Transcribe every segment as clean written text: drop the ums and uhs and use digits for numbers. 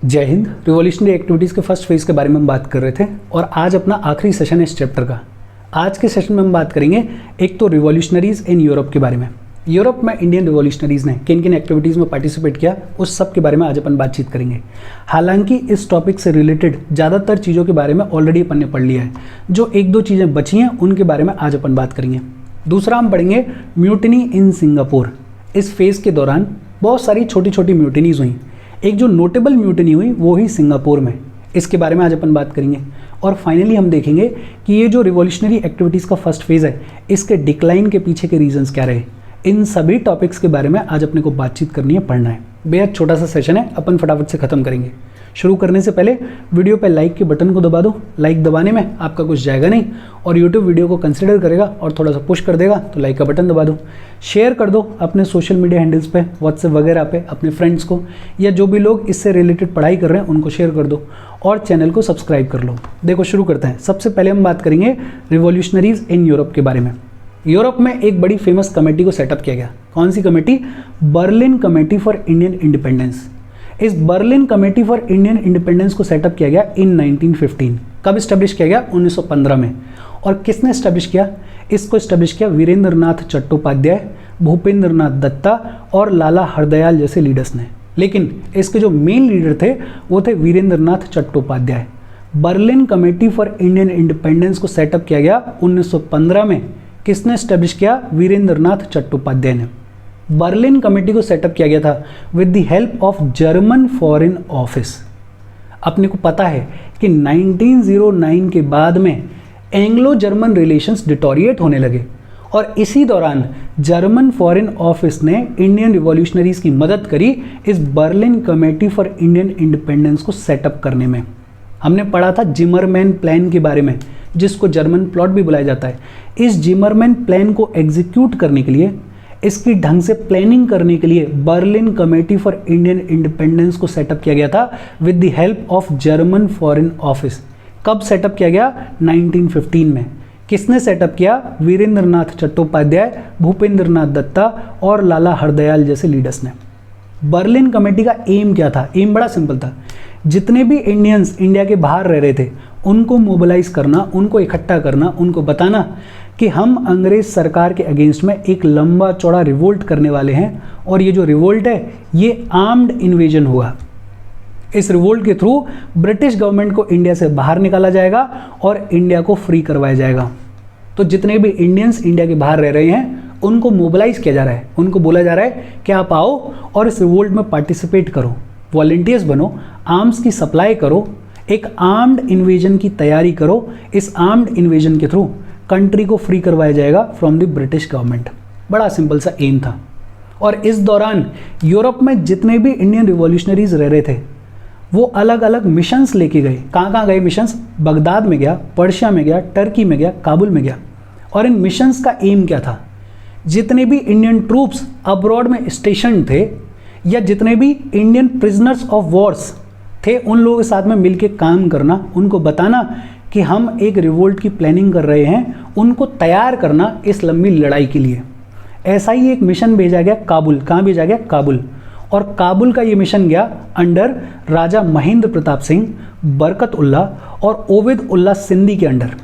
जय Hind. Revolutionary activities के first phase के बारे में हम बात कर रहे थे और आज अपना आखिरी सेशन है इस चैप्टर का। आज के सेशन में हम बात करेंगे एक तो रिवॉल्यूशनरीज़ इन यूरोप के बारे में। यूरोप में इंडियन रिवॉल्यूशनरीज़ ने किन किन एक्टिविटीज़ में पार्टिसिपेट किया उस सब के बारे में आज अपन बातचीत करेंगे। हालांकि इस टॉपिक से रिलेटेड ज़्यादातर चीज़ों के बारे में ऑलरेडी अपन ने पढ़ लिया है, जो एक दो चीज़ें बची हैं उनके बारे में आज अपन बात करेंगे। दूसरा हम पढ़ेंगे म्यूटिनी इन सिंगापुर। इस फेज़ के दौरान बहुत सारी छोटी छोटी म्यूटिनीज़ हुई। एक जो नोटेबल म्यूटिनी हुई वो ही सिंगापुर में, इसके बारे में आज अपन बात करेंगे। और फाइनली हम देखेंगे कि ये जो रिवॉल्यूशनरी एक्टिविटीज़ का फर्स्ट फेज़ है इसके डिक्लाइन के पीछे के रीजंस क्या रहे। इन सभी टॉपिक्स के बारे में आज अपने को बातचीत करनी है, पढ़ना है। बेहद छोटा सा सेशन है, अपन फटाफट से ख़त्म करेंगे। शुरू करने से पहले वीडियो पे लाइक के बटन को दबा दो। लाइक दबाने में आपका कुछ जाएगा नहीं और यूट्यूब वीडियो को कंसिडर करेगा और थोड़ा सा पुश कर देगा, तो लाइक का बटन दबा दो। शेयर कर दो अपने सोशल मीडिया हैंडल्स पे, व्हाट्सएप वगैरह पे अपने फ्रेंड्स को, या जो भी लोग इससे रिलेटेड पढ़ाई कर रहे हैं उनको शेयर कर दो और चैनल को सब्सक्राइब कर लो। देखो शुरू करते हैं। सबसे पहले हम बात करेंगे रिवॉल्यूशनरीज इन यूरोप के बारे में। यूरोप में एक बड़ी फेमस कमेटी को सेटअप किया गया। कौन सी committee? Berlin committee for Indian independence. इस Berlin committee for Indian independence को सेटअप किया गया इन 1915। कब स्टैब्लिश किया गया? 1915 में। और किसने स्टैब्लिश किया? इसको स्टैब्लिश किया वीरेंद्र नाथ चट्टोपाध्याय, भूपेंद्र नाथ दत्ता और लाला हरदयाल जैसे लीडर्स ने। लेकिन इसके जो मेन लीडर थे वो थे Virendra Nath Chattopadhyay. Berlin committee for Indian independence को सेटअप किया गया 1915 में। किसने स्टैब्लिश किया? वीरेंद्र नाथ चट्टोपाध्याय ने। बर्लिन कमेटी को सेटअप किया गया था with the help of German foreign office. अपने को पता है कि 1909 के बाद में एंग्लो जर्मन रिलेशंस डिटोरिएट होने लगे और इसी दौरान जर्मन फॉरेन ऑफिस ने इंडियन रिवॉल्यूशनरीज की मदद करी इस Berlin committee for Indian independence को सेटअप करने में। हमने पढ़ा था जिमरमैन प्लान के बारे में, जिसको जर्मन प्लॉट भी बुलाया जाता है। इस जिमरमैन प्लान को एग्जीक्यूट करने के लिए, इसकी ढंग से प्लानिंग करने के लिए Berlin committee for Indian independence को सेटअप किया गया था with the help of German foreign office. कब सेटअप किया गया? 1915 में। किसने सेटअप किया? वीरेंद्र नाथ चट्टोपाध्याय, भूपेंद्र नाथ दत्ता और लाला हरदयाल जैसे लीडर्स ने। बर्लिन कमेटी का एम क्या था? एम बड़ा सिंपल था। जितने भी इंडियंस इंडिया के बाहर रह रहे थे उनको मोबिलाइज करना, उनको इकट्ठा करना, उनको बताना कि हम अंग्रेज सरकार के अगेंस्ट में एक लंबा चौड़ा रिवोल्ट करने वाले हैं और ये जो रिवोल्ट है ये आर्म्ड इन्वेजन होगा। इस रिवोल्ट के थ्रू ब्रिटिश गवर्नमेंट को इंडिया से बाहर निकाला जाएगा और इंडिया को फ्री करवाया जाएगा। तो जितने भी इंडियंस इंडिया के बाहर रह रहे हैं उनको मोबिलाइज किया जा रहा है, उनको बोला जा रहा है कि आप आओ और इस रिवोल्ट में पार्टिसिपेट करो, वॉलंटियर्स बनो, आर्म्स की सप्लाई करो, एक आर्म्ड इन्वेजन की तैयारी करो। इस आर्म्ड इन्वेजन के थ्रू कंट्री को फ्री करवाया जाएगा फ्रॉम द ब्रिटिश गवर्नमेंट। बड़ा सिंपल सा एम था। और इस दौरान यूरोप में जितने भी इंडियन रिवॉल्यूशनरीज रह रहे थे वो अलग अलग मिशंस लेके गए। कहाँ कहाँ गए मिशंस? बगदाद में गया, पर्शिया में गया, टर्की में गया, काबुल में गया। और इन मिशंस का एम क्या था? जितने भी इंडियन ट्रूप्स अब्रॉड में स्टेशन थे या जितने भी इंडियन प्रिजनर्स ऑफ वॉर्स थे उन लोगों के साथ में मिलके काम करना, उनको बताना कि हम एक रिवोल्ट की प्लानिंग कर रहे हैं, उनको तैयार करना इस लंबी लड़ाई के लिए। ऐसा ही एक मिशन भेजा गया काबुल। कहाँ भेजा गया? काबुल। और काबुल का ये मिशन गया अंडर राजा महेंद्र प्रताप सिंह, बरकत उल्ला और ओविद उल्ला सिंधी के अंडर।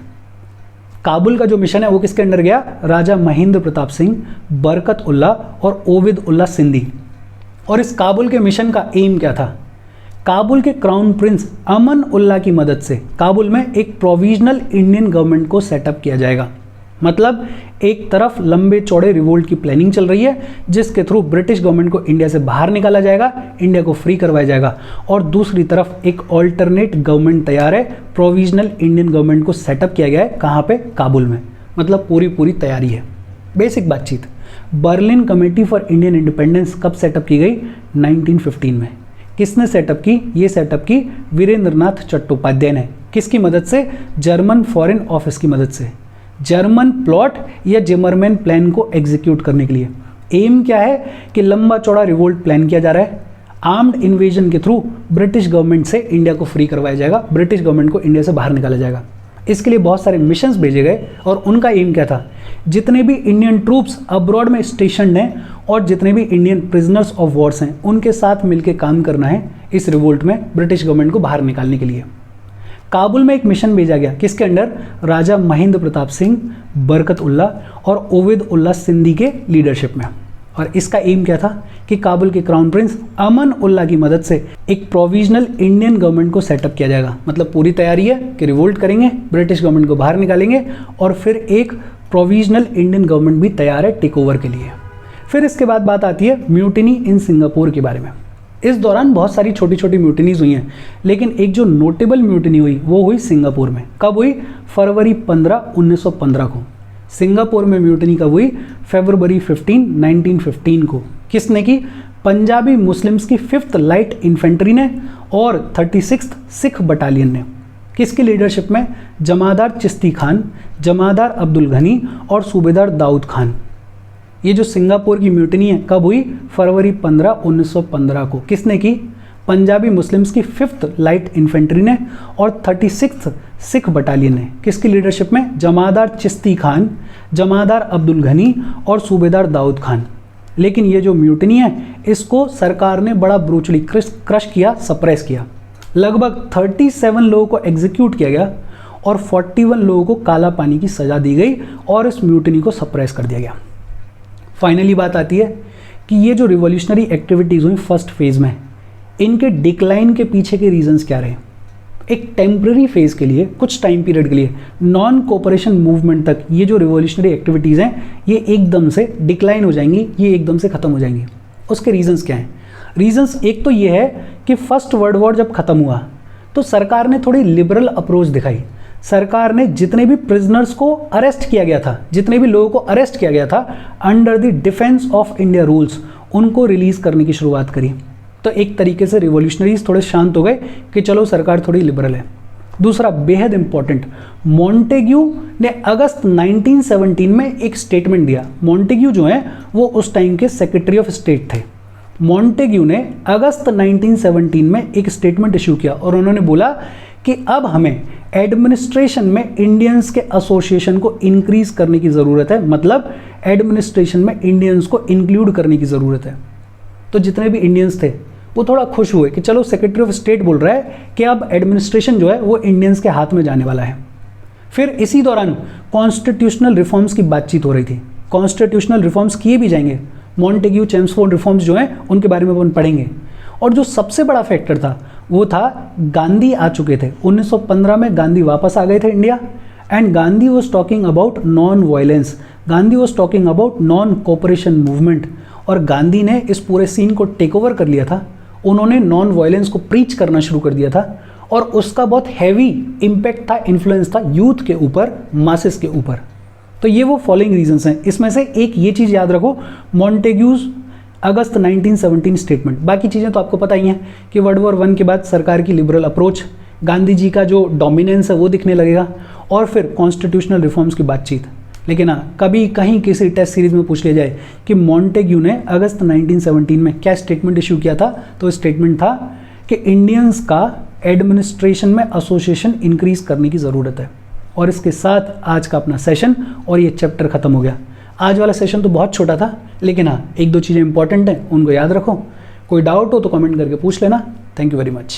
काबुल का जो मिशन है वो किसके अंडर गया? राजा महेंद्र प्रताप सिंह, बरकत उल्ला और ओविद उल्ला सिंधी। और इस काबुल के मिशन का एम क्या था? काबुल के क्राउन प्रिंस अमन उल्ला की मदद से काबुल में एक प्रोविजनल इंडियन गवर्नमेंट को सेटअप किया जाएगा। मतलब एक तरफ लंबे चौड़े रिवोल्ट की प्लानिंग चल रही है जिसके थ्रू ब्रिटिश गवर्नमेंट को इंडिया से बाहर निकाला जाएगा, इंडिया को फ्री करवाया जाएगा, और दूसरी तरफ एक ऑल्टरनेट गवर्नमेंट तैयार है, प्रोविजनल इंडियन गवर्नमेंट को सेटअप किया गया है। कहाँ पे? काबुल में। मतलब पूरी तैयारी है। बेसिक बातचीत। Berlin committee for Indian independence कब सेटअप की गई? 1915 में। किसने सेटअप की? ये सेटअप की वीरेंद्र नाथ चट्टोपाध्याय ने। किसकी मदद से? जर्मन फॉरेन ऑफिस की मदद से। जर्मन प्लॉट या जिमरमैन प्लान को एग्जीक्यूट करने के लिए। एम क्या है? कि लंबा चौड़ा रिवोल्ट प्लान किया जा रहा है, आर्म्ड इन्वेजन के थ्रू ब्रिटिश गवर्नमेंट से इंडिया को फ्री करवाया जाएगा, ब्रिटिश गवर्नमेंट को इंडिया से बाहर निकाला जाएगा। इसके लिए बहुत सारे मिशंस भेजे गए और उनका एम क्या था? जितने भी इंडियन ट्रूप्स अब्रॉड में स्टेशन हैं और जितने भी इंडियन प्रिजनर्स ऑफ वॉर्स हैं उनके साथ मिलकर काम करना है, इस रिवोल्ट में ब्रिटिश गवर्नमेंट को बाहर निकालने के लिए। काबुल में एक मिशन भेजा गया, किसके अंडर? राजा महेंद्र प्रताप सिंह, बरकत उल्ला और ओवेद उल्ला सिंधी के लीडरशिप में। और इसका एम क्या था कि काबुल के क्राउन प्रिंस अमन उल्ला की मदद से एक प्रोविजनल इंडियन गवर्नमेंट को सेटअप किया जाएगा। मतलब पूरी तैयारी है कि रिवोल्ट करेंगे, ब्रिटिश गवर्नमेंट को बाहर निकालेंगे और फिर एक प्रोविजनल इंडियन गवर्नमेंट भी तैयार है टेक ओवर के लिए। फिर इसके बाद बात आती है म्यूटिनी इन सिंगापुर के बारे में। इस दौरान बहुत सारी छोटी छोटी म्यूटिनीज हुई हैं, लेकिन एक जो नोटेबल म्यूटिनी हुई वो हुई सिंगापुर में। कब हुई? फरवरी 15, 1915 को। सिंगापुर में म्यूटिनी कब हुई? फरवरी 15, 1915 को। किसने की? पंजाबी मुस्लिम्स की 5th लाइट इन्फेंट्री ने और 36th सिख बटालियन ने। किसकी लीडरशिप में? जमादार चिश्ती खान, जमादार अब्दुल गनी और सूबेदार दाऊद खान। ये जो सिंगापुर की म्यूटिनी है कब हुई? फरवरी 15, 1915 को। किसने की? पंजाबी मुस्लिम्स की 5th लाइट इन्फेंट्री ने और 36th सिख बटालियन ने। किसकी लीडरशिप में? जमादार चिश्ती खान, जमादार अब्दुल गनी और सूबेदार दाऊद खान। लेकिन ये जो म्यूटिनी है इसको सरकार ने बड़ा ब्रूचली क्रश किया, सप्रेस किया। लगभग 37 लोगों को एग्जीक्यूट किया गया और 41 लोगों को काला पानी की सज़ा दी गई और इस म्यूटिनी को सप्रेस कर दिया गया। फाइनली बात आती है कि ये जो रिवॉल्यूशनरी एक्टिविटीज़ हुई फर्स्ट फेज़ में, इनके डिक्लाइन के पीछे के रीजंस क्या रहे? एक टेम्पररी फेज़ के लिए, कुछ टाइम पीरियड के लिए, नॉन कोऑपरेशन मूवमेंट तक ये जो रिवॉल्यूशनरी एक्टिविटीज़ हैं ये एकदम से डिक्लाइन हो जाएंगी, ये एकदम से ख़त्म हो जाएंगी। उसके रीजंस क्या हैं? रीजंस एक तो ये है कि फर्स्ट वर्ल्ड वॉर जब ख़त्म हुआ तो सरकार ने थोड़ी लिबरल अप्रोच दिखाई। सरकार ने जितने भी प्रिजनर्स को अरेस्ट किया गया था, जितने भी लोगों को अरेस्ट किया गया था under the defence of India rules, उनको रिलीज़ करने की शुरुआत करी। तो एक तरीके से रिवॉल्यूशनरीज थोड़े शांत हो गए कि चलो सरकार थोड़ी लिबरल है। दूसरा बेहद इंपॉर्टेंट, मॉन्टेग्यू ने अगस्त 1917 में एक स्टेटमेंट दिया। मॉन्टेग्यू जो है वो उस टाइम के सेक्रेटरी ऑफ स्टेट थे। मॉन्टेग्यू ने अगस्त 1917 में एक स्टेटमेंट इशू किया और उन्होंने बोला कि अब हमें एडमिनिस्ट्रेशन में इंडियंस के एसोसिएशन को इंक्रीज करने की ज़रूरत है। मतलब एडमिनिस्ट्रेशन में इंडियंस को इंक्लूड करने की ज़रूरत है। तो जितने भी इंडियंस थे वो थोड़ा खुश हुए कि चलो सेक्रेटरी ऑफ स्टेट बोल रहा है कि अब एडमिनिस्ट्रेशन जो है वो इंडियंस के हाथ में जाने वाला है। फिर इसी दौरान कॉन्स्टिट्यूशनल रिफॉर्म्स की बातचीत हो रही थी। कॉन्स्टिट्यूशनल रिफॉर्म्स किए भी जाएंगे, मॉन्टेग्यू चेम्सफोर्ड रिफॉर्म्स जो हैं उनके बारे में अपन पढ़ेंगे। और जो सबसे बड़ा फैक्टर था वो था गांधी आ चुके थे। 1915 में गांधी वापस आ गए थे India and Gandhi was talking about non violence, Gandhi was talking about non cooperation movement. और गांधी ने इस पूरे सीन को टेक ओवर कर लिया था। उन्होंने नॉन वायलेंस को प्रीच करना शुरू कर दिया था और उसका बहुत हैवी इम्पैक्ट था, इन्फ्लुएंस था यूथ के ऊपर, मासेस के ऊपर। तो ये वो फॉलोइंग रीजंस हैं। इसमें से एक ये चीज़ याद रखो, मॉन्टेग्यूज अगस्त 1917 स्टेटमेंट। बाकी चीज़ें तो आपको पता ही हैं कि वर्ल्ड वॉर 1 के बाद सरकार की लिबरल अप्रोच, गांधी जी का जो डोमिनेंस है वो दिखने लगेगा और फिर कॉन्स्टिट्यूशनल रिफॉर्म्स की बातचीत। लेकिन हाँ, कभी कहीं किसी टेस्ट सीरीज में पूछ लिया जाए कि मॉन्टेग्यू ने अगस्त 1917 में क्या स्टेटमेंट इशू किया था, तो स्टेटमेंट था कि इंडियंस का एडमिनिस्ट्रेशन में एसोसिएशन इंक्रीज करने की ज़रूरत है। और इसके साथ आज का अपना सेशन और ये चैप्टर ख़त्म हो गया। आज वाला सेशन तो बहुत छोटा था, लेकिन हाँ, एक दो चीज़ें इंपॉर्टेंट हैं, उनको याद रखो। कोई डाउट हो तो कमेंट करके पूछ लेना। Thank you very much.